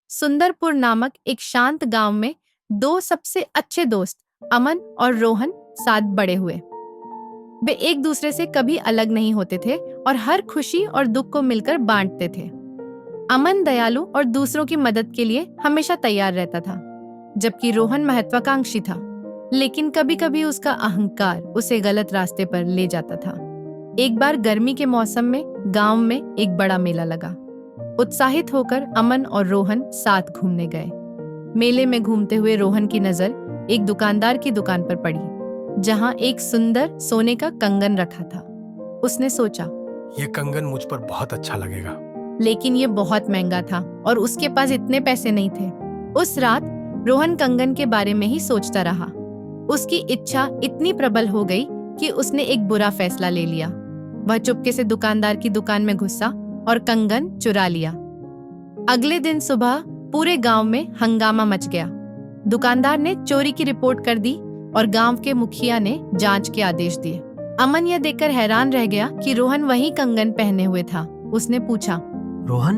सुंदरपुर नामक एक शांत गांव में दो सबसे अच्छे दोस्त अमन और रोहन साथ बड़े हुए। वे एक दूसरे से कभी अलग नहीं होते थे और हर खुशी और दुख को मिलकर बांटते थे। अमन दयालु और दूसरों की मदद के लिए हमेशा तैयार रहता था, जबकि रोहन महत्वाकांक्षी था, लेकिन कभी कभी उसका अहंकार उसे गलत रास्ते पर ले जाता था। एक बार गर्मी के मौसम में गांव में एक बड़ा मेला लगा। उत्साहित होकर अमन और रोहन साथ घूमने गए। मेले में घूमते हुए रोहन की नजर एक दुकानदार की दुकान पर पड़ी, जहां एक सुंदर सोने का कंगन रखा था। उसने सोचा, ये कंगन मुझ पर बहुत अच्छा लगेगा। लेकिन ये बहुत महंगा था और उसके पास इतने पैसे नहीं थे। उस रात रोहन कंगन के बारे में ही सोचता रहा। उसकी इच्छा इतनी प्रबल हो गई कि उसने एक बुरा फैसला ले लिया। वह चुपके से दुकानदार की दुकान में घुसा और कंगन चुरा लिया। अगले दिन सुबह पूरे गांव में हंगामा मच गया। दुकानदार ने चोरी की रिपोर्ट कर दी और गांव के मुखिया ने जांच के आदेश दिए। अमन यह देखकर हैरान रह गया कि रोहन वही कंगन पहने हुए था। उसने पूछा, रोहन,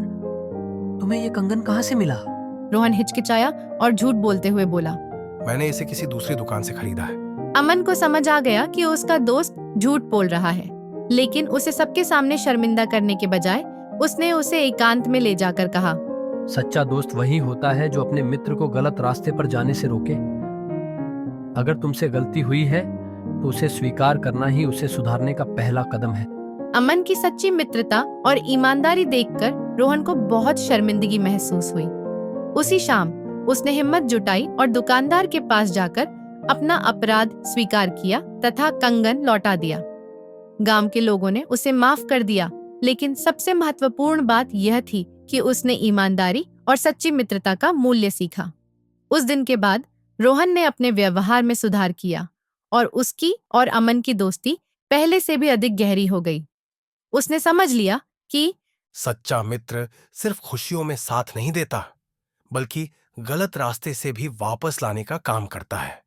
तुम्हें ये कंगन कहाँ से मिला? रोहन हिचकिचाया और झूठ बोलते हुए बोला, मैंने इसे किसी दूसरी दुकान से खरीदा है। अमन को समझ आ गया कि उसका दोस्त झूठ बोल रहा है, लेकिन उसे सबके सामने शर्मिंदा करने के बजाय उसने उसे एकांत में ले जाकर कहा, सच्चा दोस्त वही होता है जो अपने मित्र को गलत रास्ते पर जाने से रोके। अगर तुमसे गलती हुई है तो उसे स्वीकार करना ही उसे सुधारने का पहला कदम है। अमन की सच्ची मित्रता और ईमानदारी देखकर रोहन को बहुत शर्मिंदगी महसूस हुई। उसी शाम उसने हिम्मत जुटाई और दुकानदार के पास जाकर अपना अपराध स्वीकार किया तथा कंगन लौटा दिया। गांव के लोगों ने उसे माफ कर दिया, लेकिन सबसे महत्वपूर्ण बात यह थी कि उसने ईमानदारी और सच्ची मित्रता का मूल्य सीखा। उस दिन के बाद रोहन ने अपने व्यवहार में सुधार किया और उसकी और अमन की दोस्ती पहले से भी अधिक गहरी हो गई। उसने समझ लिया कि सच्चा मित्र सिर्फ खुशियों में साथ नहीं देता, बल्कि गलत रास्ते से भी वापस लाने का काम करता है।